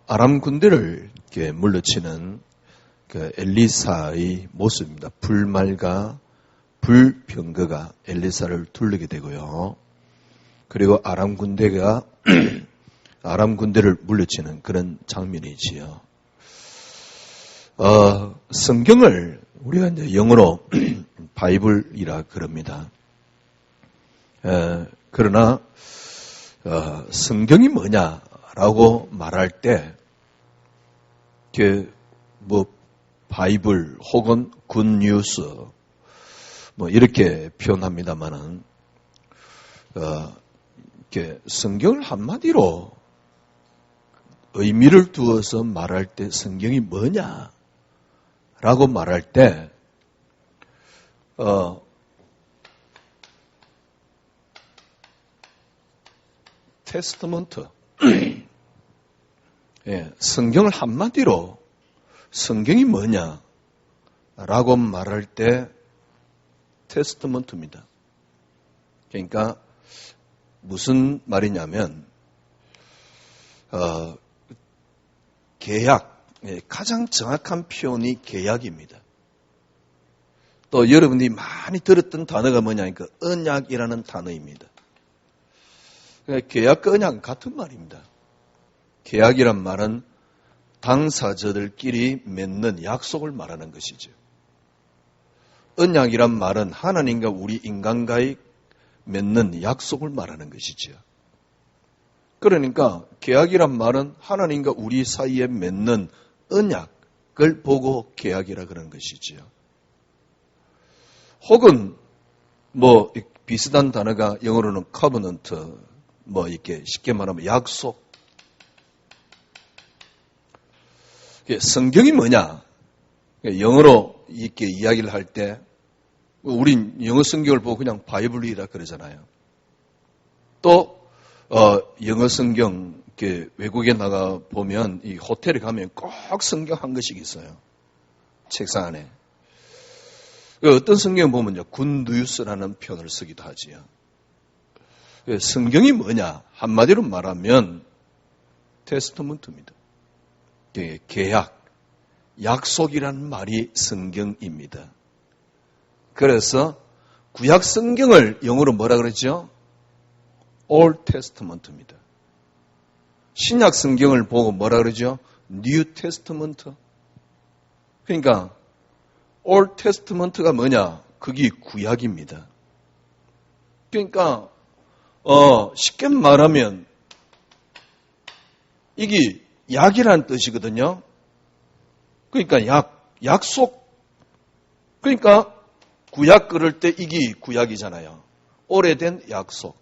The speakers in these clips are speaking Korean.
아람 군대를 이렇게 물러치는 그 엘리사의 모습입니다. 불말과 불병거가 엘리사를 둘르게 되고요. 그리고 아람 군대가 아람 군대를 물리치는 그런 장면이지요. 성경을 우리가 이제 영어로 바이블이라 그럽니다. 그러나 성경이 뭐냐라고 말할 때, 뭐 바이블 혹은 굿뉴스 뭐 이렇게 표현합니다만은 이렇게 성경을 한마디로 의미를 두어서 말할 때 성경이 뭐냐라고 말할 때 테스트먼트 예, 성경을 한마디로 성경이 뭐냐라고 말할 때 테스트먼트입니다. 그러니까 무슨 말이냐면 계약, 가장 정확한 표현이 계약입니다. 또 여러분들이 많이 들었던 단어가 뭐냐니까 언약이라는 단어입니다. 그러니까 계약과 언약은 같은 말입니다. 계약이란 말은 당사자들끼리 맺는 약속을 말하는 것이죠. 언약이란 말은 하나님과 우리 인간과의 맺는 약속을 말하는 것이죠. 그러니까 계약이란 말은 하나님과 우리 사이에 맺는 언약을 보고 계약이라 그러는 것이지요. 혹은 뭐 비슷한 단어가 영어로는 covenant, 뭐 이렇게 쉽게 말하면 약속. 성경이 뭐냐? 영어로 이렇게 이야기를 할 때 우린 영어 성경을 보고 그냥 바이블이라 그러잖아요. 또 영어 성경 이렇게 외국에 나가 보면 이 호텔에 가면 꼭 성경 한 권씩 있어요. 책상 안에. 어떤 성경 보면요, 굿뉴스라는 표현을 쓰기도 하지요. 성경이 뭐냐? 한마디로 말하면 테스트먼트입니다. 계약, 약속이라는 말이 성경입니다. 그래서 구약 성경을 영어로 뭐라 그러죠? Old Testament입니다. 신약 성경을 보고 뭐라 그러죠? New Testament. 그러니까 Old Testament가 뭐냐? 그게 구약입니다. 그러니까 쉽게 말하면 이게 약이라는 뜻이거든요. 그러니까 약속. 그러니까 구약 그럴 때 이게 구약이잖아요. 오래된 약속.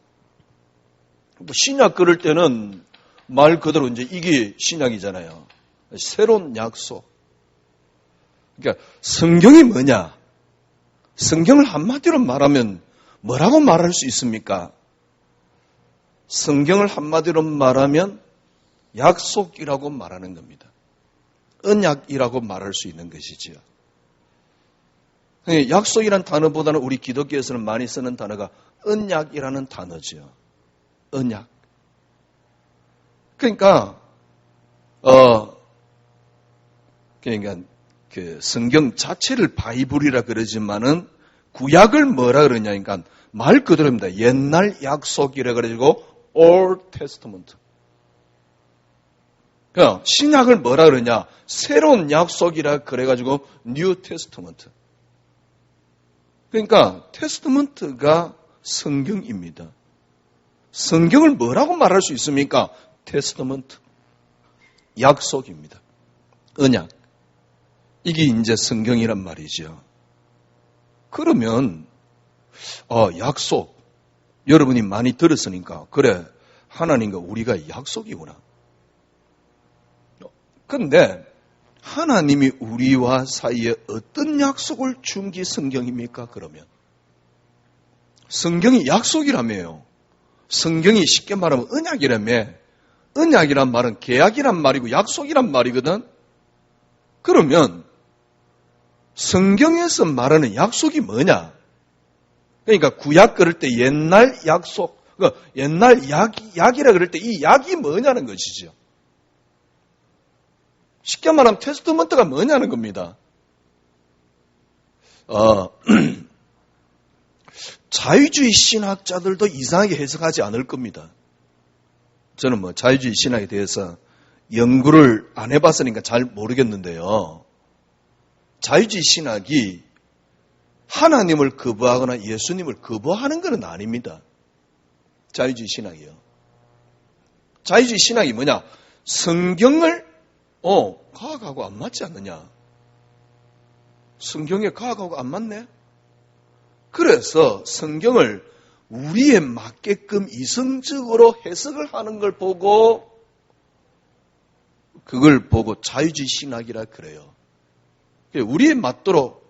신약 그럴 때는 말 그대로 이제 이게 신약이잖아요. 새로운 약속. 그러니까 성경이 뭐냐? 성경을 한마디로 말하면 뭐라고 말할 수 있습니까? 성경을 한마디로 말하면 약속이라고 말하는 겁니다. 언약이라고 말할 수 있는 것이지요. 약속이라는 단어보다는 우리 기독교에서는 많이 쓰는 단어가 언약이라는 단어지요. 언약. 그러니까 그 성경 자체를 바이블이라 그러지만은 구약을 뭐라 그러냐니까 말 그대로입니다. 옛날 약속이라 그래가지고 Old Testament. 그러니까 신약을 뭐라 그러냐? 새로운 약속이라 그래가지고 New Testament. 그러니까 테스트먼트가 성경입니다. 성경을 뭐라고 말할 수 있습니까? 테스트먼트. 약속입니다. 언약. 이게 이제 성경이란 말이죠. 그러면 약속. 여러분이 많이 들었으니까 그래, 하나님과 우리가 약속이구나. 그런데 하나님이 우리와 사이에 어떤 약속을 준 게 성경입니까? 그러면 성경이 약속이라며요. 성경이 쉽게 말하면 언약이라며. 언약이란 말은 계약이란 말이고 약속이란 말이거든. 그러면 성경에서 말하는 약속이 뭐냐? 그러니까 구약 그럴 때 옛날 약속, 그러니까 옛날 약이라 그럴 때 이 약이 뭐냐는 것이죠. 쉽게 말하면 테스트먼트가 뭐냐는 겁니다. 자유주의 신학자들도 이상하게 해석하지 않을 겁니다. 저는 자유주의 신학에 대해서 연구를 안 해봤으니까 잘 모르겠는데요. 자유주의 신학이 하나님을 거부하거나 예수님을 거부하는 것은 아닙니다. 자유주의 신학이요. 자유주의 신학이 뭐냐? 성경을 과학하고 안 맞지 않느냐? 성경에 과학하고 안 맞네? 그래서 성경을 우리에 맞게끔 이성적으로 해석을 하는 걸 보고 그걸 보고 자유주의 신학이라 그래요. 우리에 맞도록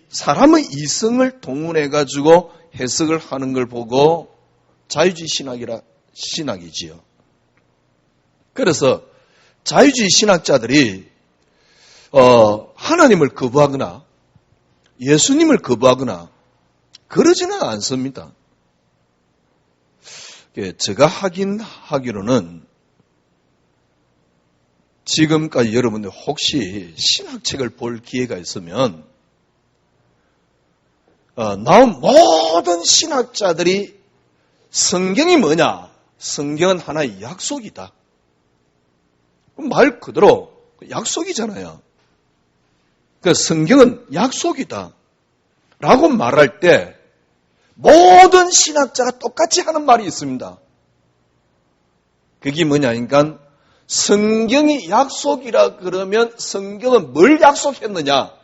사람의 이성을 동원해가지고 해석을 하는 걸 보고 자유주의 신학이지요. 그래서 자유주의 신학자들이 하나님을 거부하거나 예수님을 거부하거나 그러지는 않습니다. 제가 하기로는 지금까지 여러분들 혹시 신학책을 볼 기회가 있으면 나온 모든 신학자들이 성경이 뭐냐? 성경은 하나의 약속이다. 말 그대로 약속이잖아요. 그 성경은 약속이다. 라고 말할 때 모든 신학자가 똑같이 하는 말이 있습니다. 그게 뭐냐? 그러니까 성경이 약속이라 그러면 성경은 뭘 약속했느냐?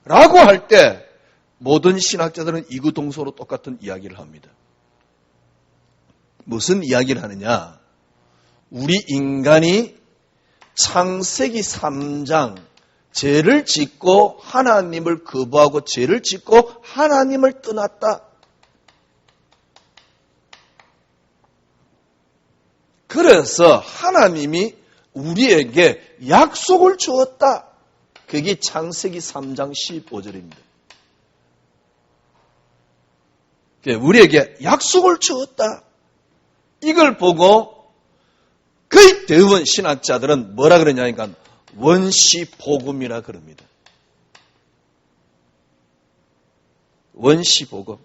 라고 할 때 모든 신학자들은 이구동성으로 똑같은 이야기를 합니다. 무슨 이야기를 하느냐? 우리 인간이 창세기 3장 죄를 짓고 하나님을 거부하고 죄를 짓고 하나님을 떠났다. 그래서 하나님이 우리에게 약속을 주었다. 그게 창세기 3장 15절입니다. 우리에게 약속을 주었다. 이걸 보고 거의 대부분 신학자들은 뭐라 그러냐니까 원시복음이라 그럽니다. 원시복음.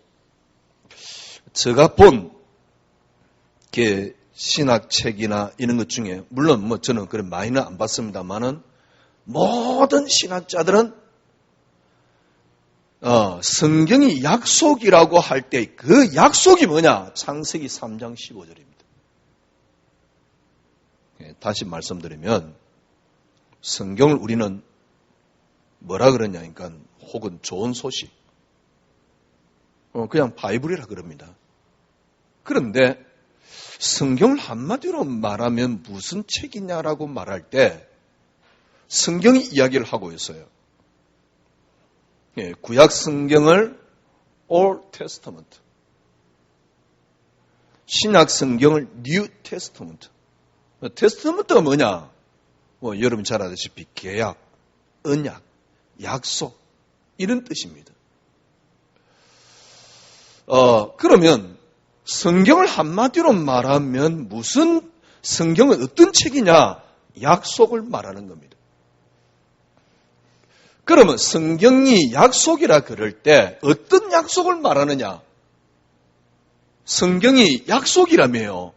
제가 본 신학책이나 이런 것 중에 물론 저는 그런 많이는 안 봤습니다만은 모든 신학자들은 성경이 약속이라고 할 때 그 약속이 뭐냐? 창세기 3장 15절입니다. 다시 말씀드리면 성경을 우리는 뭐라 그러냐니까 혹은 좋은 소식 그냥 바이블이라 그럽니다. 그런데 성경을 한마디로 말하면 무슨 책이냐라고 말할 때 성경이 이야기를 하고 있어요. 구약 성경을 Old Testament, 신약 성경을 New Testament. 테스트먼트가 뭐냐? 여러분 잘 아시다시피 계약, 언약, 약속 이런 뜻입니다. 그러면 성경을 한마디로 말하면 무슨 성경은 어떤 책이냐? 약속을 말하는 겁니다. 그러면 성경이 약속이라 그럴 때 어떤 약속을 말하느냐? 성경이 약속이라며요.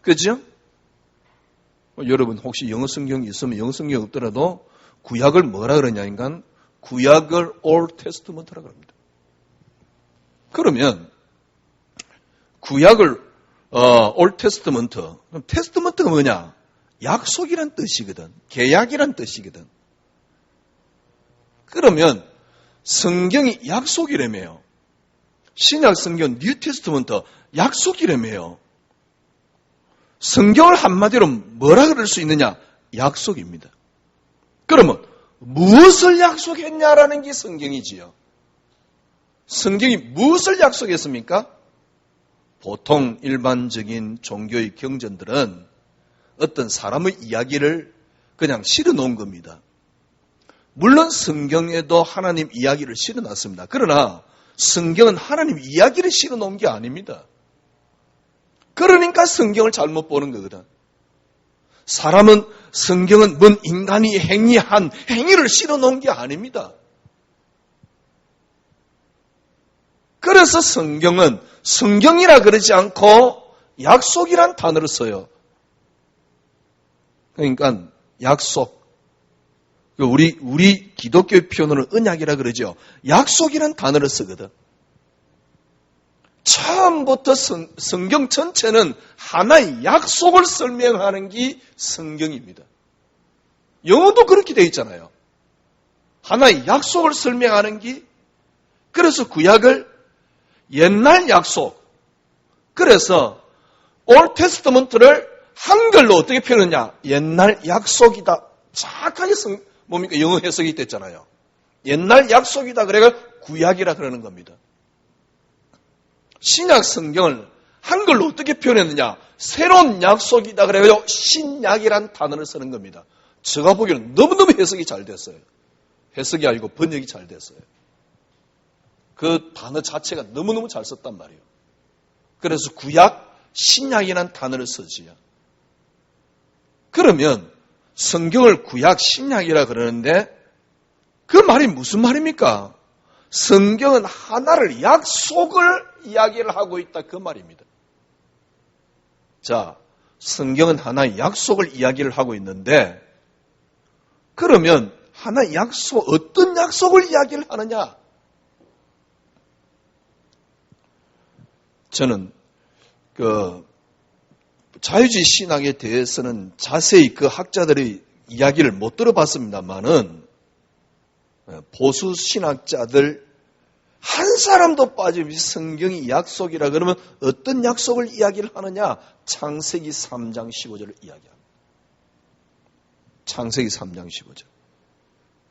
그죠? 여러분 혹시 영어 성경이 있으면 영어 성경이 없더라도 구약을 뭐라 그러냐니까 구약을 Old Testament라고 합니다. 그러면 구약을 Old Testament, 그럼 테스트먼트가 뭐냐? 약속이란 뜻이거든. 계약이란 뜻이거든. 그러면 성경이 약속이라며요. 신약 성경 뉴 테스트먼트 약속이라며요. 성경을 한마디로 뭐라 그럴 수 있느냐? 약속입니다. 그러면 무엇을 약속했냐라는 게 성경이지요. 성경이 무엇을 약속했습니까? 보통 일반적인 종교의 경전들은 어떤 사람의 이야기를 그냥 실어놓은 겁니다. 물론 성경에도 하나님 이야기를 실어놨습니다. 그러나 성경은 하나님 이야기를 실어놓은 게 아닙니다. 그러니까 성경을 잘못 보는 거거든. 사람은 성경은 뭔 인간이 행위한 행위를 실어놓은 게 아닙니다. 그래서 성경은 성경이라 그러지 않고 약속이란 단어를 써요. 그러니까 약속. 우리 기독교의 표현으로는 언약이라 그러죠. 약속이란 단어를 쓰거든. 처음부터 성경 전체는 하나의 약속을 설명하는 게 성경입니다. 영어도 그렇게 되어 있잖아요. 하나의 약속을 설명하는 게, 그래서 구약을 옛날 약속, 그래서 올 테스트먼트를 한글로 어떻게 표현하냐? 옛날 약속이다. 정확하게 뭡니까? 영어 해석이 됐잖아요. 옛날 약속이다. 그래가 구약이라 그러는 겁니다. 신약 성경을 한글로 어떻게 표현했느냐? 새로운 약속이다. 그래가지고 신약이란 단어를 쓰는 겁니다. 제가 보기에는 너무너무 해석이 잘 됐어요. 해석이 아니고 번역이 잘 됐어요. 그 단어 자체가 너무너무 잘 썼단 말이에요. 그래서 구약, 신약이란 단어를 쓰지요. 그러면 성경을 구약, 신약이라 그러는데 그 말이 무슨 말입니까? 성경은 하나를 약속을 이야기를 하고 있다 그 말입니다. 자, 성경은 하나의 약속을 이야기를 하고 있는데 그러면 하나의 약속, 어떤 약속을 이야기를 하느냐? 저는 자유주의 신학에 대해서는 자세히 그 학자들의 이야기를 못 들어봤습니다만은 보수 신학자들 한 사람도 빠짐없이 성경이 약속이라 그러면 어떤 약속을 이야기를 하느냐? 창세기 3장 15절을 이야기합니다. 창세기 3장 15절.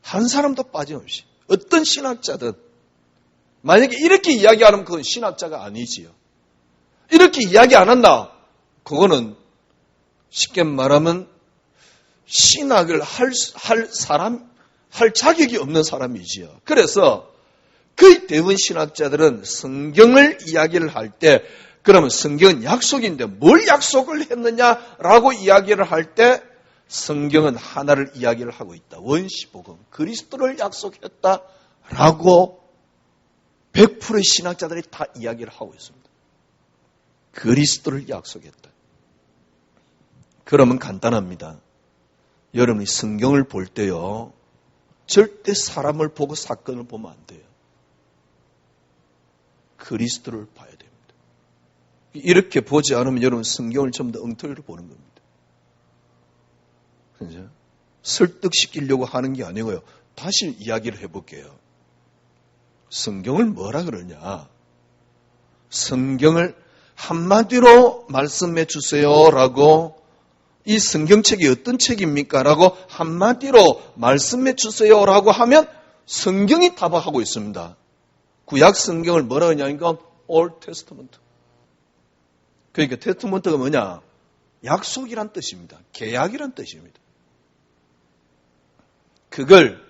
한 사람도 빠짐없이. 어떤 신학자든 만약에 이렇게 이야기하면 그건 신학자가 아니지요. 이렇게 이야기 안 한다. 그거는 쉽게 말하면 신학을 할 자격이 없는 사람이지요. 그래서 거의 대부분 신학자들은 성경을 이야기를 할 때 그러면 성경은 약속인데 뭘 약속을 했느냐라고 이야기를 할 때 성경은 하나를 이야기를 하고 있다. 원시복음, 그리스도를 약속했다라고 100%의 신학자들이 다 이야기를 하고 있습니다. 그리스도를 약속했다. 그러면 간단합니다. 여러분이 성경을 볼 때요, 절대 사람을 보고 사건을 보면 안 돼요. 그리스도를 봐야 됩니다. 이렇게 보지 않으면 여러분 성경을 전부 다 엉터리로 보는 겁니다. 그죠? 설득시키려고 하는 게 아니고요. 다시 이야기를 해볼게요. 성경을 뭐라 그러냐? 성경을 한마디로 말씀해 주세요라고, 이 성경책이 어떤 책입니까? 라고 한마디로 말씀해 주세요라고 하면 성경이 답하고 있습니다. 구약 성경을 뭐라 하냐니까 올 테스트먼트. 그러니까 테스트먼트가 뭐냐? 약속이란 뜻입니다. 계약이란 뜻입니다. 그걸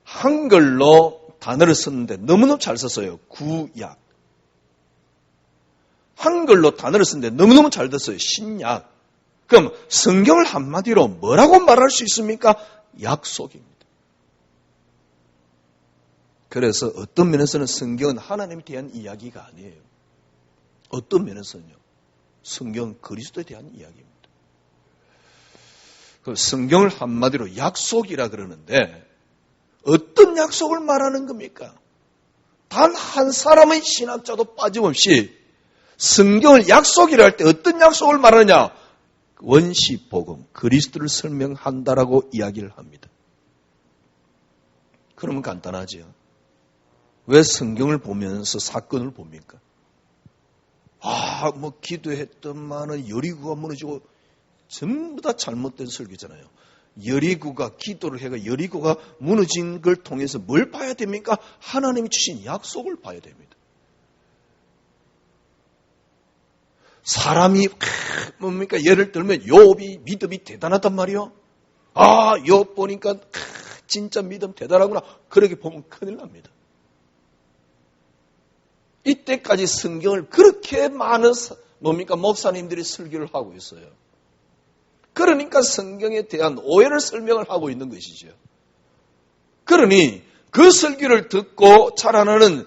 한글로 단어를 썼는데 너무너무 잘 썼어요. 구약. 한글로 단어를 썼는데 너무너무 잘 됐어요. 신약. 그럼 성경을 한마디로 뭐라고 말할 수 있습니까? 약속입니다. 그래서 어떤 면에서는 성경은 하나님에 대한 이야기가 아니에요. 어떤 면에서는요. 성경은 그리스도에 대한 이야기입니다. 그 성경을 한마디로 약속이라 그러는데 어떤 약속을 말하는 겁니까? 단 한 사람의 신학자도 빠짐없이 성경을 약속이라 할 때 어떤 약속을 말하느냐? 원시복음, 그리스도를 설명한다라고 이야기를 합니다. 그러면 간단하죠. 왜 성경을 보면서 사건을 봅니까? 기도했더만은 여리고가 무너지고 전부 다 잘못된 설교잖아요. 여리고가 기도를 해가 여리고가 무너진 걸 통해서 뭘 봐야 됩니까? 하나님이 주신 약속을 봐야 됩니다. 사람이 뭡니까? 예를 들면 욥이 믿음이 대단하단 말이요. 욥 보니까 진짜 믿음 대단하구나. 그렇게 보면 큰일 납니다. 이때까지 성경을 그렇게 많은 목사님들이 설교를 하고 있어요. 그러니까 성경에 대한 오해를 설명을 하고 있는 것이죠. 그러니 그 설교를 듣고 자라나는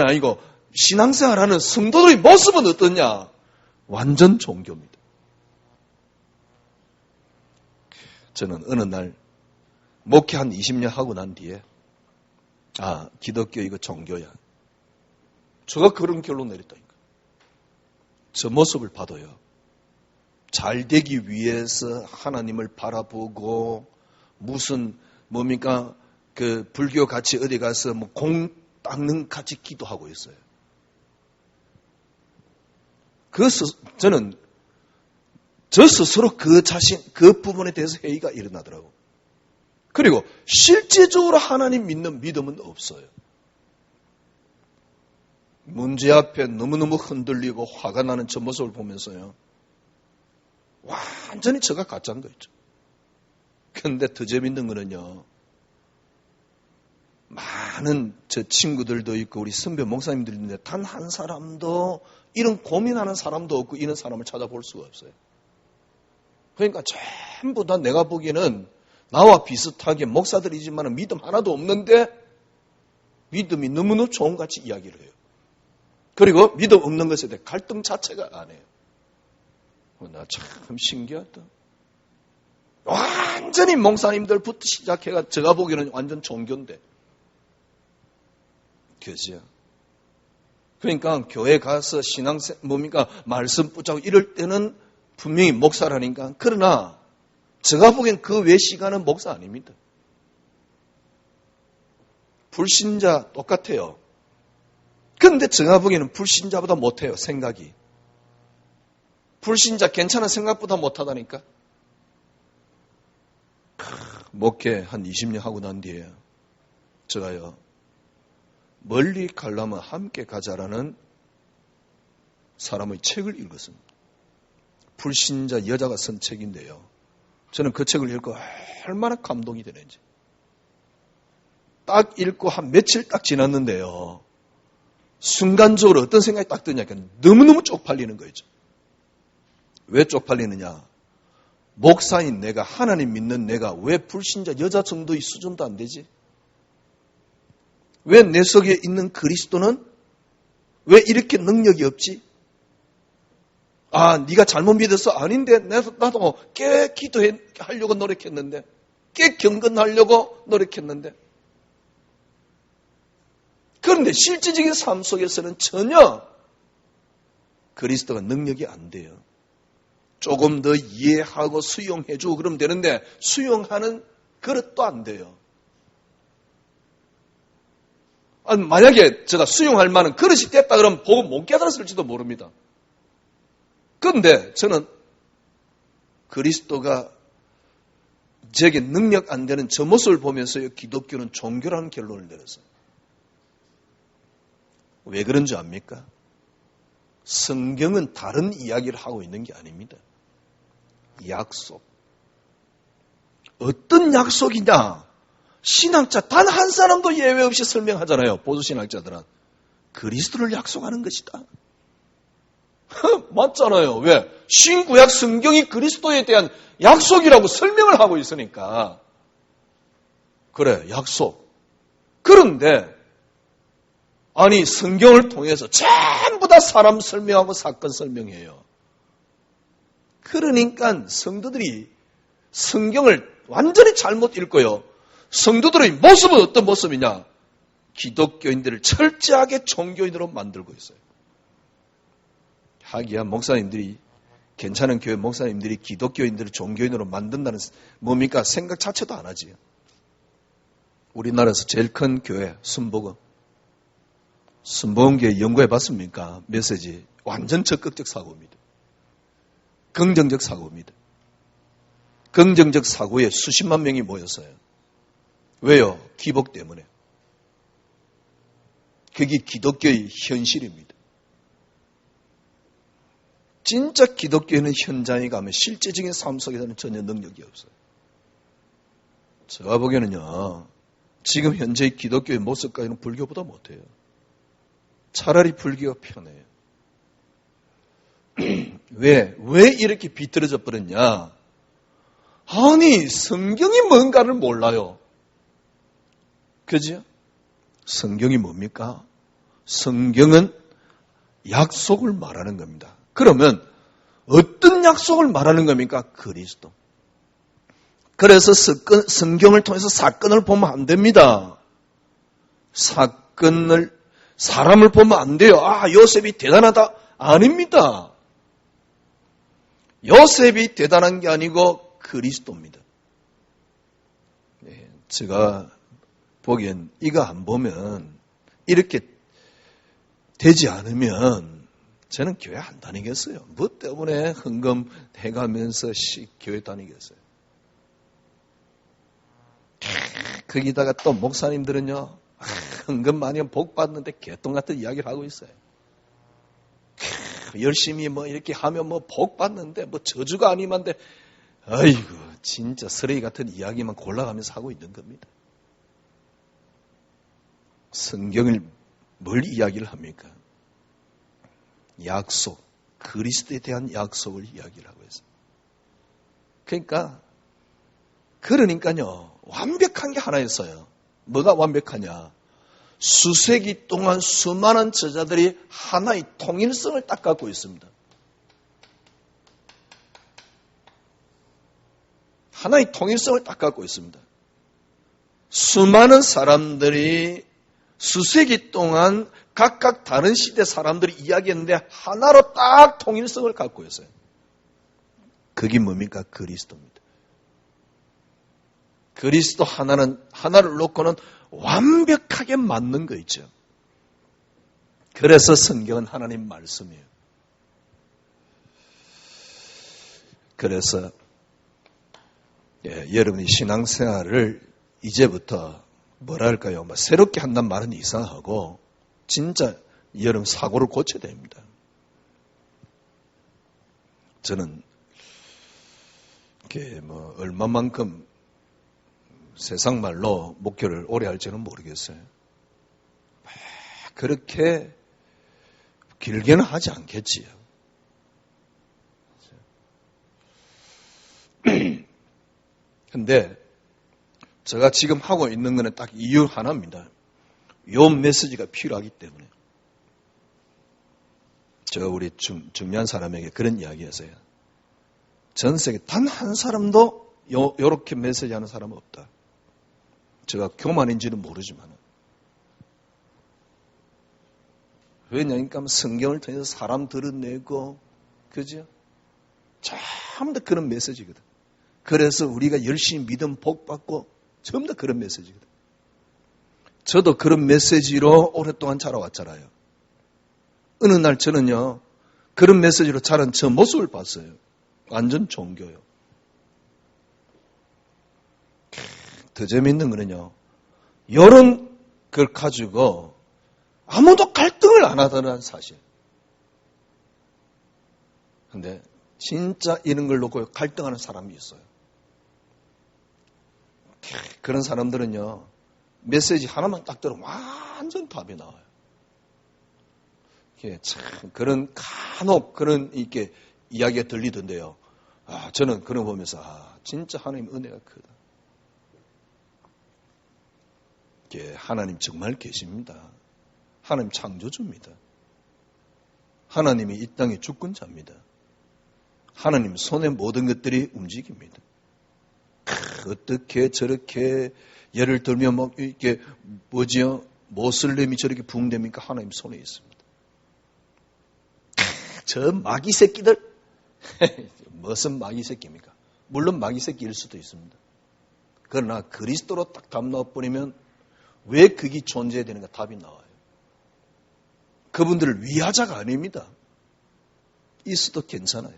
아니고 신앙생활하는 성도들의 모습은 어떠냐? 완전 종교입니다. 저는 어느 날 목회 한 20년 하고 난 뒤에 기독교 이거 종교야. 제가 그런 결론 내렸다니까. 저 모습을 봐도요. 잘 되기 위해서 하나님을 바라보고 무슨 뭡니까? 그 불교 같이 어디 가서 뭐 공 닦는 같이 기도하고 있어요. 저는 저 스스로 그 부분에 대해서 회의가 일어나더라고. 그리고 실제적으로 하나님 믿는 믿음은 없어요. 문제 앞에 너무너무 흔들리고 화가 나는 저 모습을 보면서요. 완전히 저가 가짜인 거죠. 그런데 더 재밌는 거는요. 많은 저 친구들도 있고 우리 선배 목사님들이 있는데 단 한 사람도 이런 고민하는 사람도 없고 이런 사람을 찾아볼 수가 없어요. 그러니까 전부 다 내가 보기에는 나와 비슷하게 목사들이지만 믿음 하나도 없는데 믿음이 너무너무 좋은같이 이야기를 해요. 그리고 믿음 없는 것에 대해 갈등 자체가 안 해요. 나 참 신기하다. 완전히 목사님들부터 시작해가 제가 보기에는 완전 종교인데. 그죠? 그러니까 교회 가서 말씀 붙잡고 이럴 때는 분명히 목사라니까. 그러나 제가 보기엔 그 외 시간은 목사 아닙니다. 불신자 똑같아요. 그런데 제가 보기에는 불신자보다 못해요. 생각이. 불신자 괜찮은 생각보다 못하다니까. 목회 한 20년 하고 난 뒤에 제가요. 멀리 가려면 함께 가자라는 사람의 책을 읽었습니다. 불신자 여자가 쓴 책인데요. 저는 그 책을 읽고 얼마나 감동이 되는지. 딱 읽고 한 며칠 딱 지났는데요. 순간적으로 어떤 생각이 딱 드냐니까 너무너무 쪽팔리는 거죠. 왜 쪽팔리느냐? 목사인 내가, 하나님 믿는 내가 왜 불신자 여자 정도의 수준도 안 되지? 왜 내 속에 있는 그리스도는 왜 이렇게 능력이 없지? 네가 잘못 믿어서 아닌데 나도 꽤 기도하려고 노력했는데 꽤 경건하려고 노력했는데 그런데 실질적인 삶 속에서는 전혀 그리스도가 능력이 안 돼요. 조금 더 이해하고 수용해주고 그러면 되는데 수용하는 그릇도 안 돼요. 만약에 제가 수용할 만한 그릇이 됐다 그러면 보고 못 깨달았을지도 모릅니다. 그런데 저는 그리스도가 제게 능력 안 되는 저 모습을 보면서요. 기독교는 종교라는 결론을 내렸어요. 왜 그런 줄 압니까? 성경은 다른 이야기를 하고 있는 게 아닙니다. 약속. 어떤 약속이냐? 신학자 단 한 사람도 예외 없이 설명하잖아요. 보수신학자들은. 그리스도를 약속하는 것이다. 맞잖아요. 왜? 신구약 성경이 그리스도에 대한 약속이라고 설명을 하고 있으니까. 그래, 약속. 그런데 성경을 통해서 전부 다 사람 설명하고 사건 설명해요. 그러니까 성도들이 성경을 완전히 잘못 읽고요. 성도들의 모습은 어떤 모습이냐? 기독교인들을 철저하게 종교인으로 만들고 있어요. 하기야 목사님들이 괜찮은 교회 목사님들이 기독교인들을 종교인으로 만든다는 뭡니까? 생각 자체도 안 하지요. 우리나라에서 제일 큰 교회 순복음. 순복음교회 연구해 봤습니까? 메시지 완전 적극적 사고입니다. 긍정적 사고입니다. 긍정적 사고에 수십만 명이 모였어요. 왜요? 기복 때문에. 그게 기독교의 현실입니다. 진짜 기독교인은 현장에 가면 실제적인 삶 속에서는 전혀 능력이 없어요. 제가 보기에는요. 지금 현재 기독교의 모습까지는 불교보다 못해요. 차라리 불교가 편해요. 왜 이렇게 비틀어져 버렸냐? 아니, 성경이 뭔가를 몰라요. 그죠? 성경이 뭡니까? 성경은 약속을 말하는 겁니다. 그러면 어떤 약속을 말하는 겁니까? 그리스도. 그래서 성경을 통해서 사건을 보면 안 됩니다. 사람을 보면 안 돼요. 아, 요셉이 대단하다. 아닙니다. 요셉이 대단한 게 아니고 그리스도입니다. 네, 제가 보기엔 이거 안 보면 이렇게 되지 않으면 저는 교회 안 다니겠어요. 뭐 때문에 흥금해가면서 교회 다니겠어요. 거기다가 또 목사님들은요, 흥금 많이 복 받는데 개똥 같은 이야기를 하고 있어요. 열심히 뭐 이렇게 하면 뭐 복 받는데 뭐 저주가 아니만데, 아이고 진짜 쓰레기 같은 이야기만 골라가면서 하고 있는 겁니다. 성경을 뭘 이야기를 합니까? 약속, 그리스도에 대한 약속을 이야기를 하고 있어요. 그러니까요, 완벽한 게 하나 있어요. 뭐가 완벽하냐? 수세기 동안 수많은 저자들이 하나의 통일성을 딱 갖고 있습니다. 하나의 통일성을 딱 갖고 있습니다. 수많은 사람들이 수세기 동안 각각 다른 시대 사람들이 이야기했는데 하나로 딱 통일성을 갖고 있어요. 그게 뭡니까? 그리스도입니다. 그리스도 하나를 놓고는 완벽하게 맞는 거 있죠. 그래서 성경은 하나님 말씀이에요. 그래서 여러분이 신앙생활을 이제부터 뭐랄까요, 새롭게 한다는 말은 이상하고 진짜 여러분 사고를 고쳐야 됩니다. 저는 얼마만큼 세상 말로 목표를 오래 할지는 모르겠어요. 그렇게 길게는 하지 않겠지요. 근데 제가 지금 하고 있는 거는 딱 이유 하나입니다. 요 메시지가 필요하기 때문에. 제가 우리 중요한 사람에게 그런 이야기 했어요. 전 세계 단 한 사람도 요렇게 메시지 하는 사람은 없다. 제가 교만인지는 모르지만. 왜냐니까 성경을 통해서 사람 들어내고, 그죠? 전부 다 그런 메시지거든. 그래서 우리가 열심히 믿음 복 받고, 전부 다 그런 메시지거든. 저도 그런 메시지로 오랫동안 자라왔잖아요. 어느 날 저는요, 그런 메시지로 자란 저 모습을 봤어요. 완전 종교요. 더 재미있는 거는요, 이런 걸 가지고 아무도 갈등을 안 하다는 사실. 근데 진짜 이런 걸 놓고 갈등하는 사람이 있어요. 그런 사람들은요, 메시지 하나만 딱 들으면 완전 답이 나와요. 참 간혹 그런 이렇게 이야기가 들리던데요. 저는 그런 거 보면서 진짜 하나님 은혜가 크다. 하나님 정말 계십니다. 하나님 창조주입니다. 하나님이 이 땅의 주권자입니다. 하나님 손에 모든 것들이 움직입니다. 어떻게 저렇게 예를 들면 이렇게 모슬렘이 저렇게 붕괴됩니까? 하나님 손에 있습니다. 저 마귀 새끼들 무슨 마귀 새끼입니까? 물론 마귀 새끼일 수도 있습니다. 그러나 그리스도로 딱 답 넣어버리면 왜 그게 존재해야 되는가 답이 나와요. 그분들을 위하자가 아닙니다. 있어도 괜찮아요.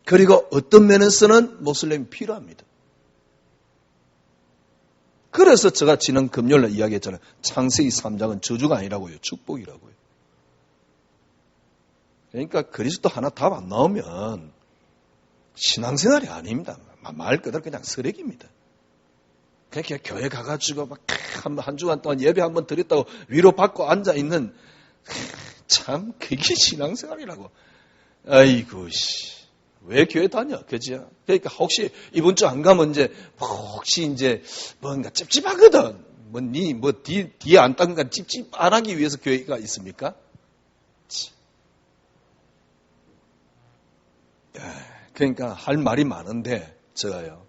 그리고 어떤 면에서는 모슬렘이 필요합니다. 그래서 제가 지난 금요일에 이야기했잖아요. 창세기 3장은 저주가 아니라고요. 축복이라고요. 그러니까 그리스도 하나 답 안 나오면 신앙생활이 아닙니다. 말 그대로 그냥 쓰레기입니다. 그렇게 교회 가가지고 막 한 주간 동안 예배 한번 드렸다고 위로받고 앉아있는 참 그게 신앙생활이라고. 아이고 씨. 왜 교회 다녀? 그죠? 그러니까 혹시 이번 주 안 가면 혹시 뭔가 찝찝하거든. 뒤에 안 닦은 찝찝 안 하기 위해서 교회가 있습니까? 그러니까 할 말이 많은데, 제가요.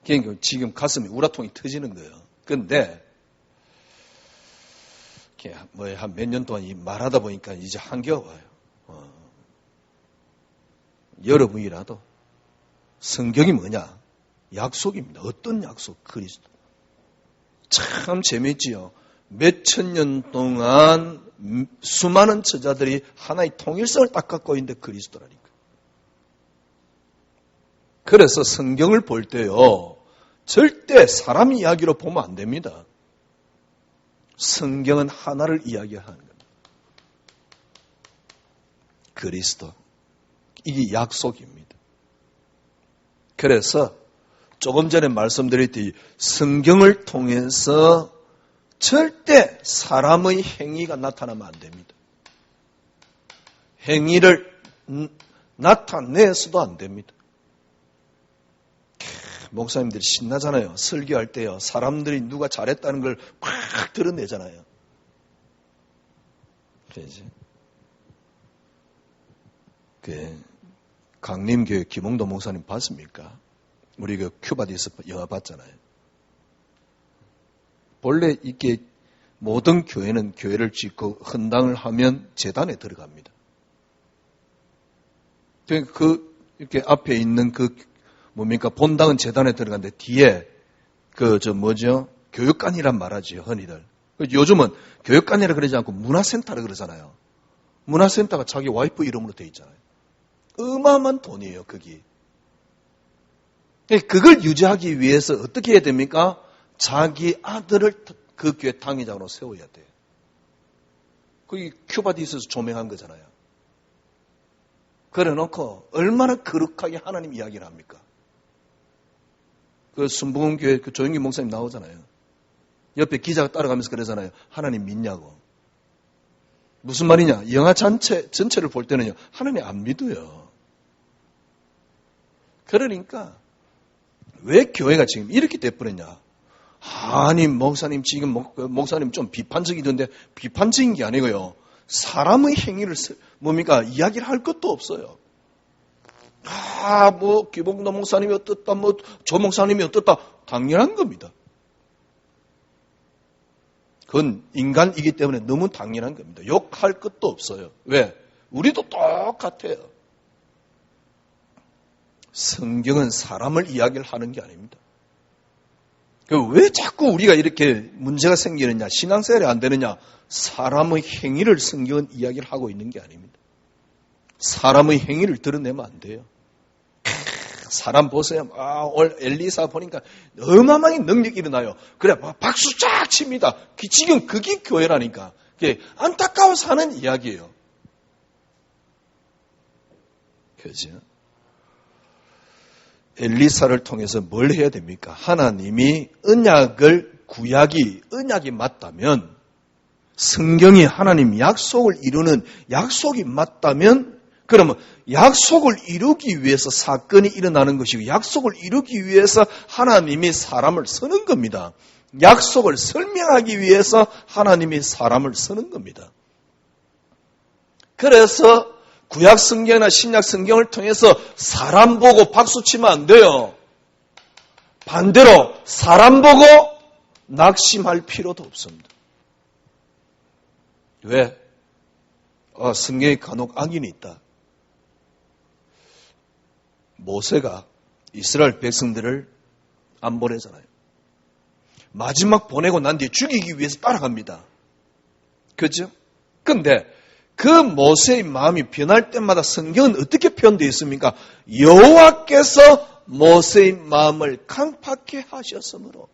그러니까 지금 가슴이 우라통이 터지는 거예요. 근데, 한 몇 년 동안 말하다 보니까 이제 한겨워요. 여러분이라도 성경이 뭐냐? 약속입니다. 어떤 약속? 그리스도. 참 재밌지요. 몇천 년 동안 수많은 처자들이 하나의 통일성을 딱 갖고 있는데 그리스도라니까. 그래서 성경을 볼 때요, 절대 사람 이야기로 보면 안 됩니다. 성경은 하나를 이야기하는 겁니다. 그리스도. 이게 약속입니다. 그래서 조금 전에 말씀드렸듯이 성경을 통해서 절대 사람의 행위가 나타나면 안 됩니다. 행위를 나타내서도 안 됩니다. 목사님들이 신나잖아요. 설교할 때요. 사람들이 누가 잘했다는 걸 팍 드러내잖아요. 그래야지. 강림교회 김홍도 목사님 봤습니까? 우리 큐바디에서 영화 봤잖아요. 본래 이게 모든 교회는 교회를 짓고 헌당을 하면 재단에 들어갑니다. 이렇게 앞에 있는 본당은 재단에 들어가는데 뒤에 교육관이란 말하지요, 흔히들. 요즘은 교육관이라 그러지 않고 문화센터라 그러잖아요. 문화센터가 자기 와이프 이름으로 돼 있잖아요. 어마어마한 돈이에요, 거기. 그걸 유지하기 위해서 어떻게 해야 됩니까? 자기 아들을 그 교회 당회장으로 세워야 돼요. 그게 큐바디스에서 조명한 거잖아요. 그래 놓고 얼마나 거룩하게 하나님 이야기를 합니까? 순복음교회 조영기 목사님 나오잖아요. 옆에 기자가 따라가면서 그러잖아요. 하나님 믿냐고. 무슨 말이냐? 영화 전체를 볼 때는요, 하나님 안 믿어요. 그러니까 왜 교회가 지금 이렇게 돼버렸냐? 아니, 목사님 지금 목사님 좀 비판적이던데, 비판적인 게 아니고요. 사람의 행위를 이야기를 할 것도 없어요. 김홍도 목사님이 어떻다, 조 목사님이 어떻다, 당연한 겁니다. 그건 인간이기 때문에 너무 당연한 겁니다. 욕할 것도 없어요. 왜? 우리도 똑같아요. 성경은 사람을 이야기를 하는 게 아닙니다. 왜 자꾸 우리가 이렇게 문제가 생기느냐, 신앙생활이 안 되느냐, 사람의 행위를 성경은 이야기를 하고 있는 게 아닙니다. 사람의 행위를 드러내면 안 돼요. 사람 보세요. 오늘 엘리사 보니까 어마어마한 능력이 일어나요. 그래, 박수 쫙 칩니다. 지금 그게 교회라니까. 그게 안타까워서 하는 이야기예요. 그죠? 엘리사를 통해서 뭘 해야 됩니까? 하나님이 언약이 맞다면, 성경이 하나님 약속을 이루는 약속이 맞다면, 그러면 약속을 이루기 위해서 사건이 일어나는 것이고, 약속을 이루기 위해서 하나님이 사람을 쓰는 겁니다. 약속을 설명하기 위해서 하나님이 사람을 쓰는 겁니다. 그래서 구약 성경이나 신약 성경을 통해서 사람 보고 박수 치면 안 돼요. 반대로 사람 보고 낙심할 필요도 없습니다. 왜? 성경에 간혹 악인이 있다. 모세가 이스라엘 백성들을 안 보내잖아요. 마지막 보내고 난 뒤에 죽이기 위해서 따라갑니다. 그죠? 근데 그 모세의 마음이 변할 때마다 성경은 어떻게 표현되어 있습니까? 여호와께서 모세의 마음을 강팍해 하셨으므로.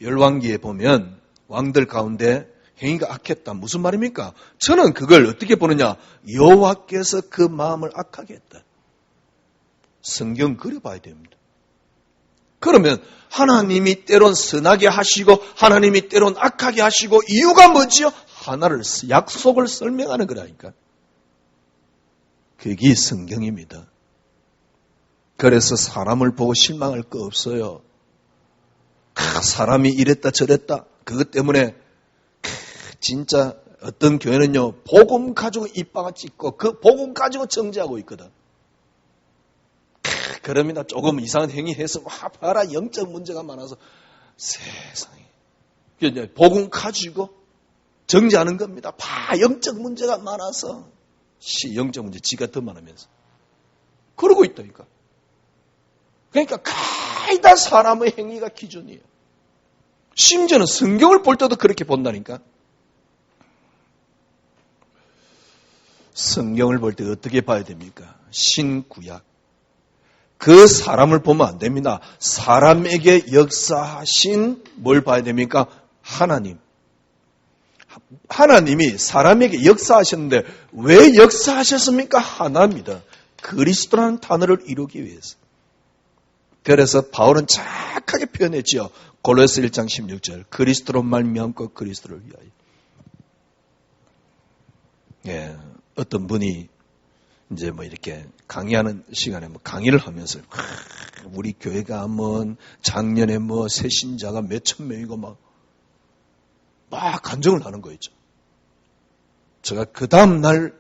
열왕기에 보면 왕들 가운데 행위가 악했다. 무슨 말입니까? 저는 그걸 어떻게 보느냐? 여호와께서 그 마음을 악하게 했다. 성경 그려봐야 됩니다. 그러면 하나님이 때론 선하게 하시고 하나님이 때론 악하게 하시고 이유가 뭐지요? 하나를 약속을 설명하는 거라니까. 그게 성경입니다. 그래서 사람을 보고 실망할 거 없어요. 사람이 이랬다 저랬다. 그것 때문에 진짜 어떤 교회는요, 복음 가지고 입방아 찍고 그 복음 가지고 정죄하고 있거든. 그럽니다. 조금 이상한 행위해서 와 봐라 영적 문제가 많아서 세상에 복음 가지고 정죄하는 겁니다. 봐 영적 문제가 많아서 영적 문제 지가 더 많으면서 그러고 있다니까. 그러니까 거의 다 사람의 행위가 기준이에요. 심지어는 성경을 볼 때도 그렇게 본다니까. 성경을 볼 때 어떻게 봐야 됩니까? 신구약. 그 사람을 보면 안 됩니다. 사람에게 역사하신 뭘 봐야 됩니까? 하나님. 하나님이 사람에게 역사하셨는데 왜 역사하셨습니까? 하나입니다. 그리스도라는 단어를 이루기 위해서. 그래서 바울은 착하게 표현했지요. 골로새 1장 16절. 그리스도로 말미암고 그리스도를 위하여. 예, 어떤 분이 이제 뭐 이렇게 강의하는 시간에 뭐 강의를 하면서 우리 교회가 뭐 작년에 뭐 새신자가 몇천 명이고 막 간증을 하는 거 있죠. 제가 그 다음 날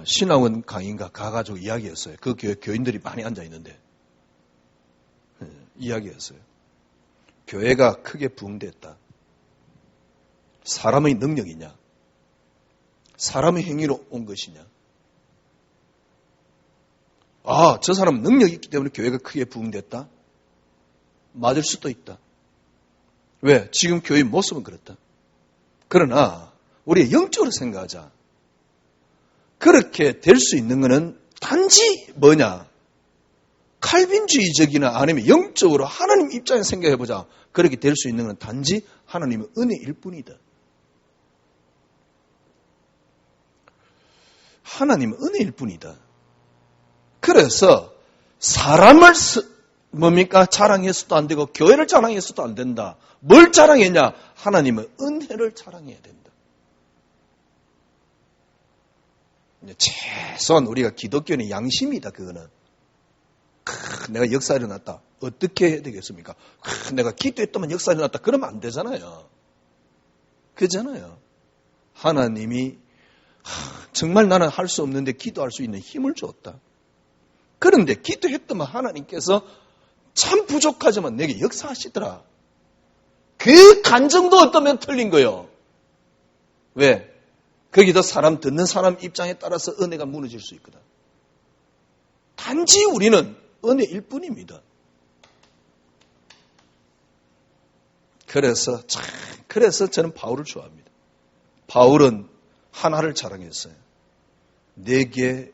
신학원 강의인가 가가지고 이야기했어요. 그 교회 교인들이 많이 앉아 있는데 이야기했어요. 교회가 크게 부흥됐다. 사람의 능력이냐? 사람의 행위로 온 것이냐? 저 사람은 능력이 있기 때문에 교회가 크게 부흥됐다? 맞을 수도 있다. 왜? 지금 교회 모습은 그렇다. 그러나 우리 영적으로 생각하자. 그렇게 될 수 있는 것은 단지 뭐냐? 칼빈주의적이나 아니면 영적으로 하나님 입장에서 생각해보자. 그렇게 될 수 있는 건 단지 하나님의 은혜일 뿐이다. 하나님은 은혜일 뿐이다. 그래서 사람을 뭡니까? 자랑해서도 안 되고 교회를 자랑해서도 안 된다. 뭘 자랑했냐? 하나님의 은혜를 자랑해야 된다. 최소한 우리가 기독교는 양심이다. 그거는. 내가 역사 일어났다. 어떻게 해야 되겠습니까? 내가 기도했더만 역사 일어났다. 그러면 안 되잖아요. 그렇잖아요. 하나님이 정말 나는 할 수 없는데 기도할 수 있는 힘을 줬다. 그런데 기도했더만 하나님께서 참 부족하지만 내게 역사하시더라. 그 간증도 어떠면 틀린 거예요. 왜? 거기도 사람 듣는 사람 입장에 따라서 은혜가 무너질 수 있거든. 단지 우리는 은혜일 뿐입니다. 그래서 저는 바울을 좋아합니다. 바울은 하나를 자랑했어요. 내게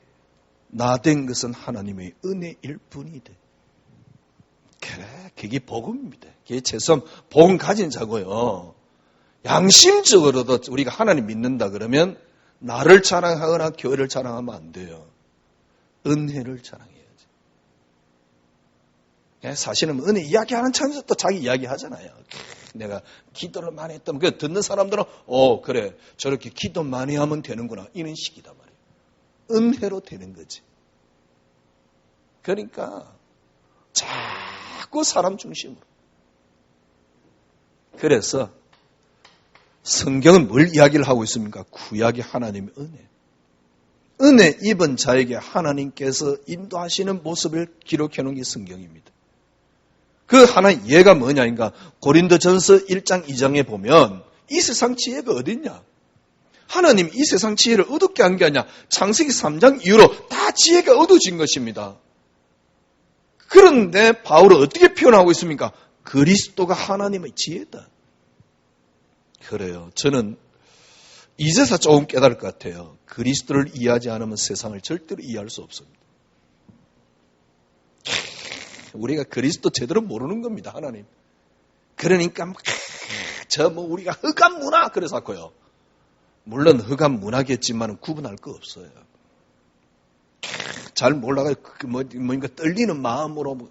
나된 것은 하나님의 은혜일 뿐이다. 그래, 그게 복음입니다. 그게 최소한 복음 가진 자고요. 양심적으로도 우리가 하나님 믿는다 그러면 나를 자랑하거나 교회를 자랑하면 안 돼요. 은혜를 자랑해야지. 사실은 은혜 이야기하는 차에서 또 자기 이야기하잖아요. 내가 기도를 많이 했다면 그 듣는 사람들은 그래 저렇게 기도 많이 하면 되는구나 이런 식이단 말이에요. 은혜로 되는 거지. 그러니까 자꾸 사람 중심으로. 그래서 성경은 뭘 이야기를 하고 있습니까? 구약의 하나님의 은혜. 은혜 입은 자에게 하나님께서 인도하시는 모습을 기록해 놓은 게 성경입니다. 그 하나의 예가 뭐냐니까 고린도전서 1장 2장에 보면 이 세상 지혜가 어딨냐? 하나님 이 세상 지혜를 얻게 한 게 아니라 창세기 3장 이후로 다 지혜가 얻어진 것입니다. 그런데 바울은 어떻게 표현하고 있습니까? 그리스도가 하나님의 지혜다. 그래요. 저는 이제서 조금 깨달을 것 같아요. 그리스도를 이해하지 않으면 세상을 절대로 이해할 수 없습니다. 우리가 그리스도 제대로 모르는 겁니다. 하나님. 그러니까 우리가 흑암 문화 그래서 하고요. 물론 흑암 문화겠지만 구분할 거 없어요. 잘 몰라가요. 뭔가 떨리는 마음으로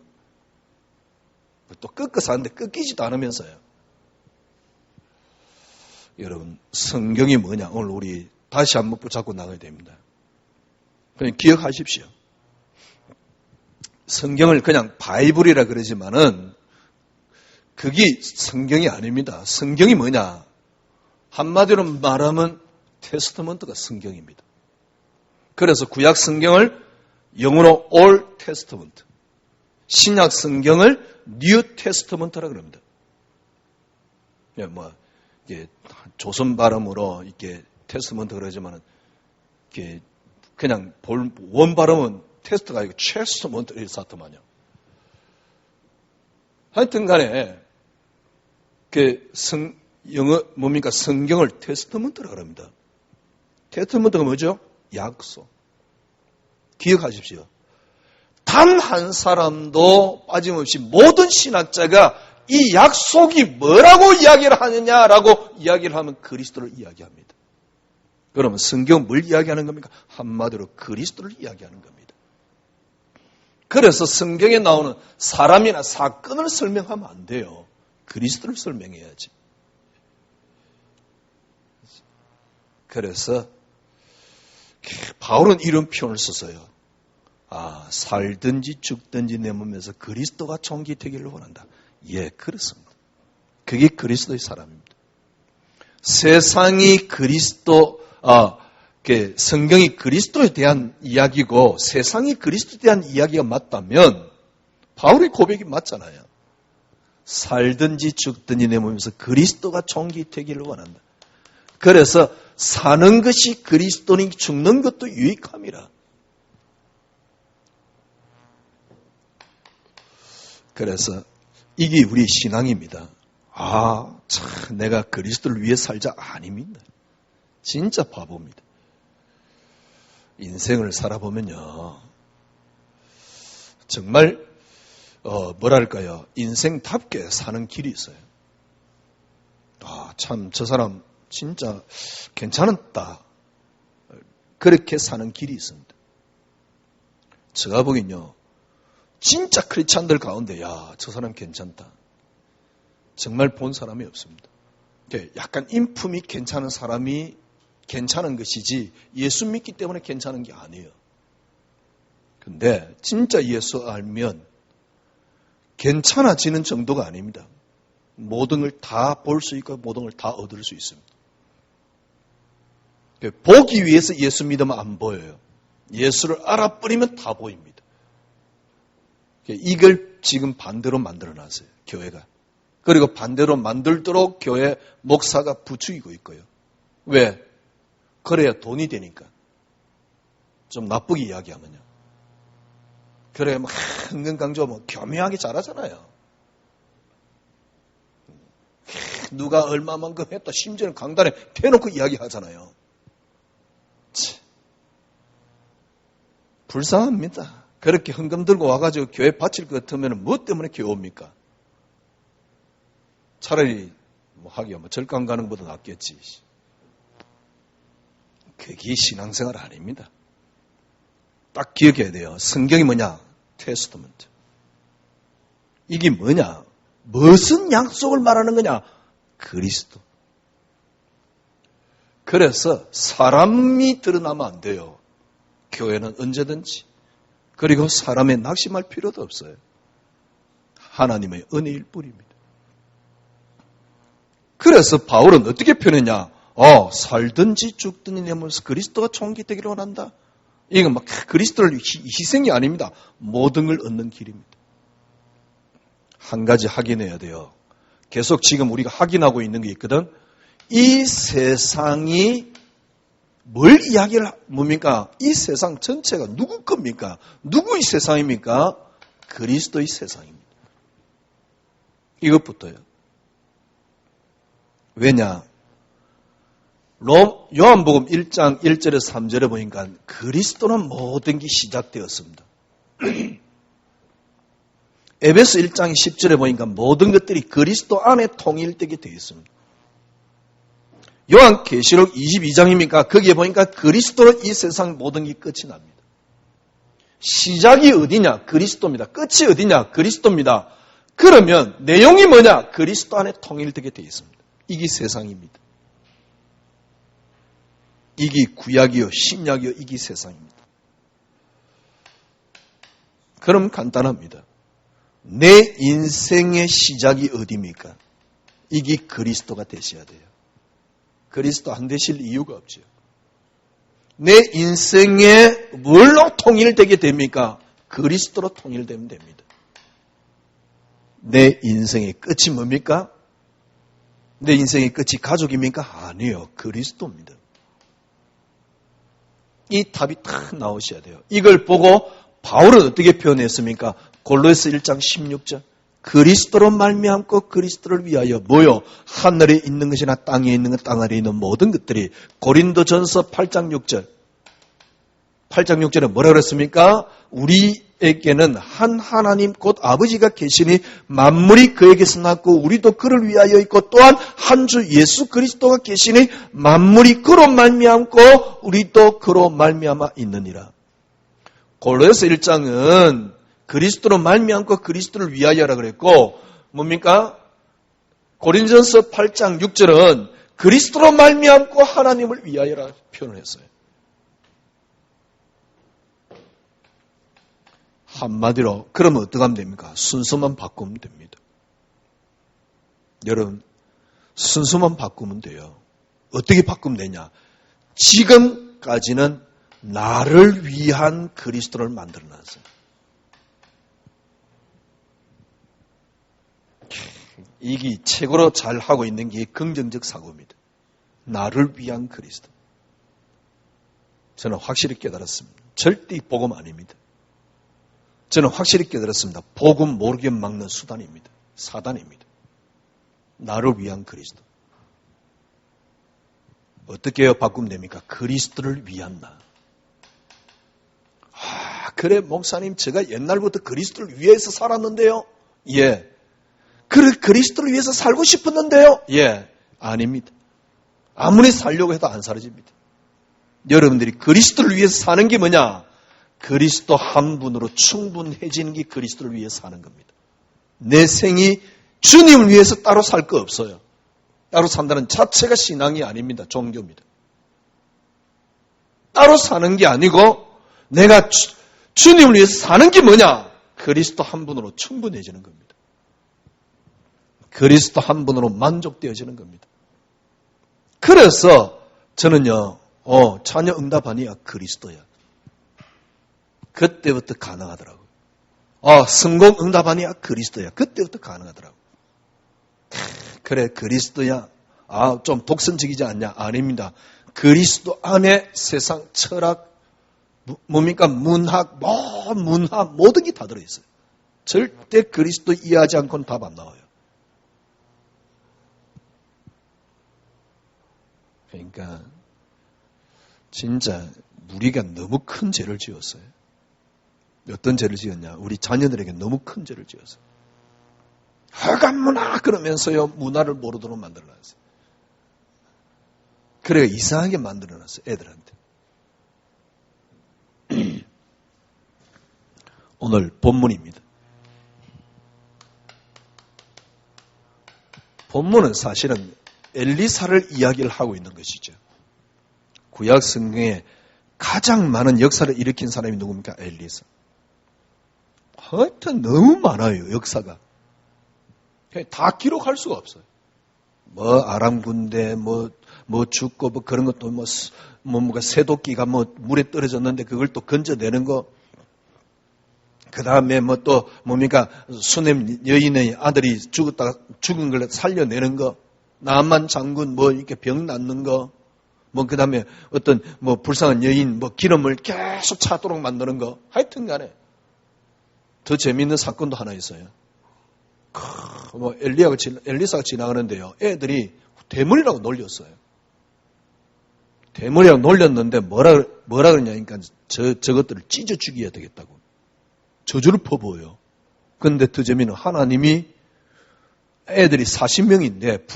또 꺾어서 하는데 꺾이지도 않으면서요. 여러분 성경이 뭐냐 오늘 우리 다시 한번 붙잡고 나가야 됩니다. 그냥 기억하십시오. 성경을 그냥 바이블이라 그러지만은 그게 성경이 아닙니다. 성경이 뭐냐? 한마디로 말하면 테스터먼트가 성경입니다. 그래서 구약 성경을 영어로 올 테스터먼트, 신약 성경을 뉴 테스터먼트라 그럽니다. 뭐 이게 조선 발음으로 이렇게 테스터먼트 그러지만은 이게 그냥 원 발음은 테스트가 아니고 체스터먼트 이렇게 사트만요. 하여튼간에 영어 뭡니까? 성경을 테스터먼트라 그럽니다. 테스터먼트가 뭐죠? 약속. 기억하십시오. 단 한 사람도 빠짐없이 모든 신학자가 이 약속이 뭐라고 이야기를 하느냐라고 이야기를 하면 그리스도를 이야기합니다. 그러면 성경은 뭘 이야기하는 겁니까? 한마디로 그리스도를 이야기하는 겁니다. 그래서 성경에 나오는 사람이나 사건을 설명하면 안 돼요. 그리스도를 설명해야지. 그래서 바울은 이런 표현을 썼어요. 살든지 죽든지 내 몸에서 그리스도가 총기되기를 원한다. 예, 그렇습니다. 그게 그리스도의 사람입니다. 세상이 성경이 그리스도에 대한 이야기고 세상이 그리스도에 대한 이야기가 맞다면 바울의 고백이 맞잖아요. 살든지 죽든지 내 몸에서 그리스도가 총기되기를 원한다. 그래서 사는 것이 그리스도니 죽는 것도 유익함이라. 그래서 이게 우리 신앙입니다. 참 내가 그리스도를 위해 살자 아닙니다. 진짜 바보입니다. 인생을 살아보면요. 정말 뭐랄까요. 인생답게 사는 길이 있어요. 참 저 사람 진짜 괜찮았다. 그렇게 사는 길이 있습니다. 제가 보기엔요. 진짜 크리스찬들 가운데 저 사람 괜찮다. 정말 본 사람이 없습니다. 약간 인품이 괜찮은 사람이 괜찮은 것이지 예수 믿기 때문에 괜찮은 게 아니에요. 근데 진짜 예수 알면 괜찮아지는 정도가 아닙니다. 모든 걸 다 볼 수 있고 모든 걸 다 얻을 수 있습니다. 보기 위해서 예수 믿으면 안 보여요. 예수를 알아버리면 다 보입니다. 이걸 지금 반대로 만들어놨어요. 교회가. 그리고 반대로 만들도록 교회 목사가 부추기고 있고요. 왜? 그래야 돈이 되니까. 좀 나쁘게 이야기하면요. 그래, 흥근강조 교묘하게 잘하잖아요. 누가 얼마만큼 했다. 심지어는 강단에 대놓고 이야기하잖아요. 불쌍합니다. 그렇게 헌금 들고 와가지고 교회 바칠 것 같으면 뭐 때문에 교회 옵니까? 차라리 절강 가는 것보다 낫겠지. 그게 신앙생활 아닙니다. 딱 기억해야 돼요. 성경이 뭐냐? 테스터먼트. 이게 뭐냐? 무슨 약속을 말하는 거냐? 그리스도. 그래서 사람이 드러나면 안 돼요. 교회는 언제든지. 그리고 사람의 낙심할 필요도 없어요. 하나님의 은혜일 뿐입니다. 그래서 바울은 어떻게 표현했냐? 살든지 죽든지 내 몸에서 그리스도가 총기되기를 원한다. 이건 그리스도를 희생이 아닙니다. 모든 걸 얻는 길입니다. 한 가지 확인해야 돼요. 계속 지금 우리가 확인하고 있는 게 있거든. 이 세상이 뭘 이야기를 뭡니까? 이 세상 전체가 누구 겁니까? 누구의 세상입니까? 그리스도의 세상입니다. 이것부터요. 왜냐? 요한복음 1장 1절에서 3절에 보니까 그리스도는 모든 게 시작되었습니다. 에베소 1장 10절에 보니까 모든 것들이 그리스도 안에 통일되게 되어 있습니다. 요한계시록 22장입니까? 거기에 보니까 그리스도로 이 세상 모든 게 끝이 납니다. 시작이 어디냐? 그리스도입니다. 끝이 어디냐? 그리스도입니다. 그러면 내용이 뭐냐? 그리스도 안에 통일되게 되어 있습니다. 이게 세상입니다. 이게 구약이요, 신약이요, 이게 세상입니다. 그럼 간단합니다. 내 인생의 시작이 어디입니까? 이게 그리스도가 되셔야 돼요. 그리스도 안 되실 이유가 없죠. 내 인생에 뭘로 통일되게 됩니까? 그리스도로 통일되면 됩니다. 내 인생의 끝이 뭡니까? 내 인생의 끝이 가족입니까? 아니에요. 그리스도입니다. 이 답이 딱 나오셔야 돼요. 이걸 보고 바울은 어떻게 표현했습니까? 골로새 1장 16절. 그리스도로 말미암고 그리스도를 위하여 뭐요? 하늘에 있는 것이나 땅에 있는 것, 땅 아래에 있는 모든 것들이. 고린도전서 8장 6절. 8장 6절에 뭐라 그랬습니까? 우리에게는 한 하나님 곧 아버지가 계시니 만물이 그에게서 났고 우리도 그를 위하여 있고 또한 한 주 예수 그리스도가 계시니 만물이 그로 말미암고 우리도 그로 말미암아 있느니라. 골로새 1장은 그리스도로 말미암고 그리스도를 위하여라 그랬고 뭡니까? 고린도전서 8장 6절은 그리스도로 말미암고 하나님을 위하여라 표현을 했어요. 한마디로 그러면 어떻게 하면 됩니까? 순서만 바꾸면 됩니다. 여러분 순서만 바꾸면 돼요. 어떻게 바꾸면 되냐? 지금까지는 나를 위한 그리스도를 만들어놨어요. 이게 최고로 잘하고 있는 게 긍정적 사고입니다. 나를 위한 그리스도. 저는 확실히 깨달았습니다. 절대 복음 아닙니다. 저는 확실히 깨달았습니다. 복음 모르게 막는 수단입니다. 사단입니다. 나를 위한 그리스도. 어떻게 바꾸면 됩니까? 그리스도를 위한 나. 그래 목사님 제가 옛날부터 그리스도를 위해서 살았는데요. 예. 그리스도를 위해서 살고 싶었는데요. 예. 아닙니다. 아무리 살려고 해도 안 사라집니다. 여러분들이 그리스도를 위해서 사는 게 뭐냐? 그리스도 한 분으로 충분해지는 게 그리스도를 위해서 사는 겁니다. 내 생이 주님을 위해서 따로 살 거 없어요. 따로 산다는 자체가 신앙이 아닙니다. 종교입니다. 따로 사는 게 아니고 내가 주님을 위해서 사는 게 뭐냐? 그리스도 한 분으로 충분해지는 겁니다. 그리스도 한 분으로 만족되어지는 겁니다. 그래서 저는요, 자녀 응답하니야 그리스도야. 그때부터 가능하더라고요. 성공 응답하니야 그리스도야. 그때부터 가능하더라고요. 그래 그리스도야. 좀 독선적이지 않냐? 아닙니다. 그리스도 안에 세상 철학, 뭡니까? 문학 모든 게 다 들어있어요. 절대 그리스도 이해하지 않고는 답 안 나와요. 그러니까 진짜 우리가 너무 큰 죄를 지었어요. 어떤 죄를 지었냐? 우리 자녀들에게 너무 큰 죄를 지었어요. 허간 문화 그러면서요 문화를 모르도록 만들어놨어요. 그래 이상하게 만들어놨어요. 애들한테. 오늘 본문입니다. 본문은 사실은 엘리사를 이야기를 하고 있는 것이죠. 구약 성경에 가장 많은 역사를 일으킨 사람이 누굽니까? 엘리사. 하여튼 너무 많아요, 역사가. 다 기록할 수가 없어요. 아람 군대, 죽고, 그런 것도, 뭔가 새도끼가 물에 떨어졌는데 그걸 또 건져내는 거. 그 다음에 뭡니까? 수넴 여인의 아들이 죽은 걸 살려내는 거. 나만 장군, 이렇게 병 낫는 거. 그 다음에 어떤, 불쌍한 여인, 기름을 계속 차도록 만드는 거. 하여튼 간에. 더 재미있는 사건도 하나 있어요. 엘리사가 지나가는데요. 애들이 대물이라고 놀렸어요. 대물이라고 놀렸는데 뭐라 그러냐니까 저것들을 찢어 죽여야 되겠다고. 저주를 퍼부어요. 그런데 더 재미는 하나님이 애들이 40명인데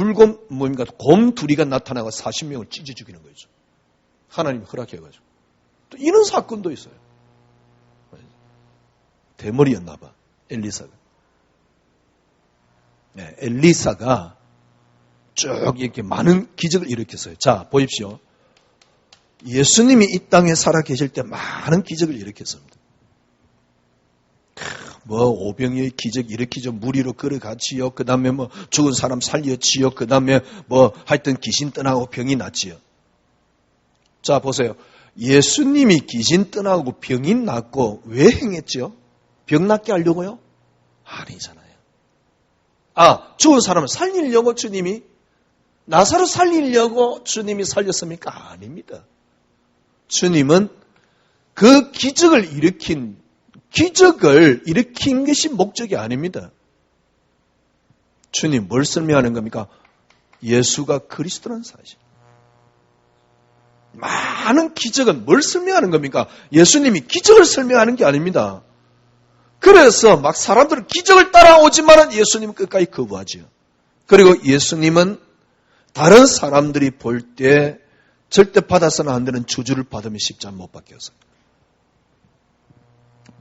곰 둘이가 나타나고 40명을 찢어 죽이는 거죠. 하나님이 허락해가지고. 또 이런 사건도 있어요. 대머리였나 봐. 엘리사가. 네, 엘리사가 쭉 이렇게 많은 기적을 일으켰어요. 자, 보십시오. 예수님이 이 땅에 살아 계실 때 많은 기적을 일으켰습니다. 오병이의 기적 일으키죠. 물 위로 걸어갔지요. 그 다음에 죽은 사람 살렸지요. 그 다음에 하여튼 귀신 떠나고 병이 났지요. 자, 보세요. 예수님이 귀신 떠나고 병이 났고 왜 행했죠? 병 낫게 하려고요? 아니잖아요. 죽은 사람을 살리려고 주님이, 나사로 살리려고 주님이 살렸습니까? 아닙니다. 주님은 그 기적을 일으킨 것이 목적이 아닙니다. 주님 뭘 설명하는 겁니까? 예수가 그리스도라는 사실. 많은 기적은 뭘 설명하는 겁니까? 예수님이 기적을 설명하는 게 아닙니다. 그래서 막 사람들은 기적을 따라오지만은 예수님은 끝까지 거부하지요. 그리고 예수님은 다른 사람들이 볼 때 절대 받아서는 안 되는 저주를 받으면 십자가 못 박혀서.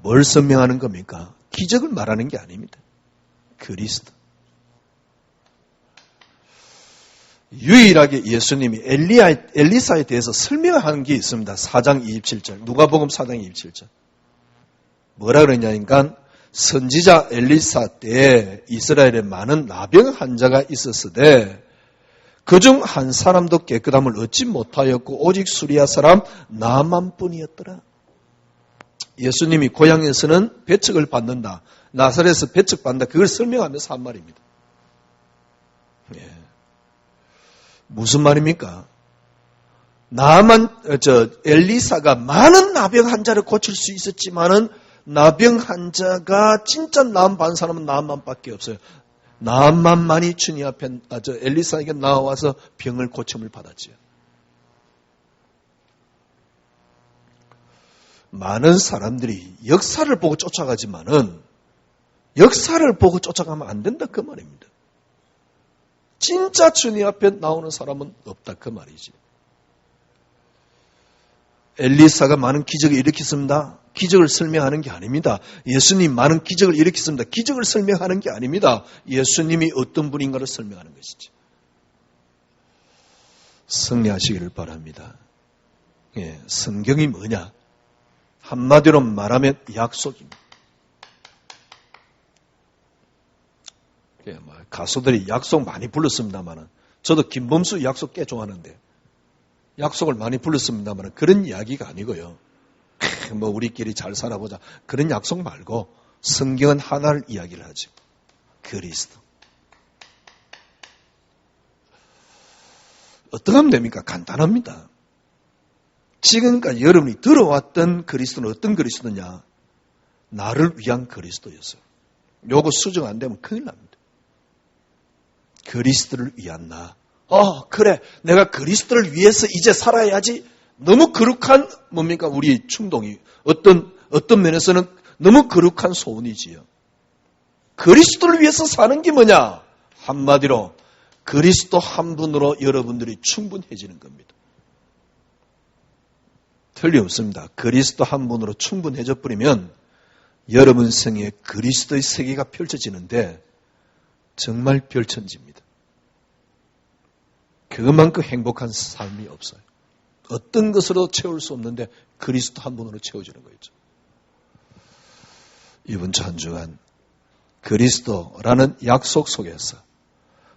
뭘 설명하는 겁니까? 기적을 말하는 게 아닙니다. 그리스도. 유일하게 예수님이 엘리사에 대해서 설명하는 게 있습니다. 4장 27절. 누가복음 4장 27절. 뭐라 그러냐니까 선지자 엘리사 때 이스라엘에 많은 나병 환자가 있었으되 그중 한 사람도 깨끗함을 얻지 못하였고 오직 수리아 사람 나만뿐이었더라. 예수님이 고향에서는 배척을 받는다. 나사렛에서 배척받는다. 그걸 설명하면서 한 말입니다. 예. 무슨 말입니까? 엘리사가 많은 나병 환자를 고칠 수 있었지만은 나병 환자가 진짜 나음 받은 사람은 나음만밖에 없어요. 나음만만이 주님 앞에 엘리사에게 나와서 병을 고침을 받았지요. 많은 사람들이 역사를 보고 쫓아가지만은 역사를 보고 쫓아가면 안 된다 그 말입니다. 진짜 주님 앞에 나오는 사람은 없다 그 말이지. 엘리사가 많은 기적을 일으켰습니다. 기적을 설명하는 게 아닙니다. 예수님 많은 기적을 일으켰습니다. 기적을 설명하는 게 아닙니다. 예수님이 어떤 분인가를 설명하는 것이지. 승리하시기를 바랍니다. 예, 성경이 뭐냐? 한마디로 말하면 약속입니다. 예, 가수들이 약속 많이 불렀습니다만은 저도 김범수 약속 꽤 좋아하는데 약속을 많이 불렀습니다만 그런 이야기가 아니고요. 우리끼리 잘 살아보자. 그런 약속 말고 성경은 하나를 이야기를 하죠. 그리스도. 어떻게 하면 됩니까? 간단합니다. 지금까지 여러분이 들어왔던 그리스도는 어떤 그리스도냐? 나를 위한 그리스도였어요. 요거 수정 안 되면 큰일 납니다. 그리스도를 위한 나. 그래. 내가 그리스도를 위해서 이제 살아야지. 너무 거룩한 뭡니까? 우리 충동이. 어떤 면에서는 너무 거룩한 소원이지요. 그리스도를 위해서 사는 게 뭐냐? 한마디로 그리스도 한 분으로 여러분들이 충분해지는 겁니다. 틀림없습니다. 그리스도 한 분으로 충분해져 버리면 여러분 생에 그리스도의 세계가 펼쳐지는데 정말 별천지입니다. 그것만큼 행복한 삶이 없어요. 어떤 것으로 채울 수 없는데 그리스도 한 분으로 채워지는 거죠. 이번 주 한 주간 그리스도라는 약속 속에서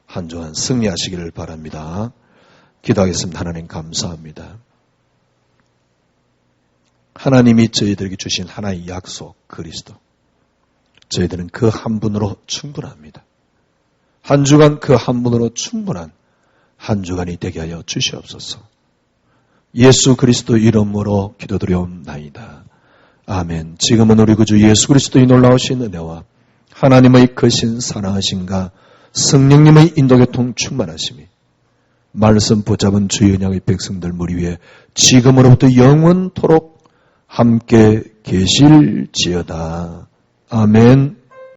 한 주간 승리하시기를 바랍니다. 기도하겠습니다. 하나님 감사합니다. 하나님이 저희들에게 주신 하나의 약속 그리스도. 저희들은 그 한 분으로 충분합니다. 한 주간 그 한 분으로 충분한 한 주간이 되게 하여 주시옵소서. 예수 그리스도 이름으로 기도드려옵나이다. 아멘. 지금은 우리 구주 예수 그리스도의 놀라우신 은혜와 하나님의 크신 사랑하심과 성령님의 인도교통 충만하심이 말씀 붙잡은 주의 언약의 백성들 무리 위에 지금으로부터 영원토록 함께 계실지어다. 아멘.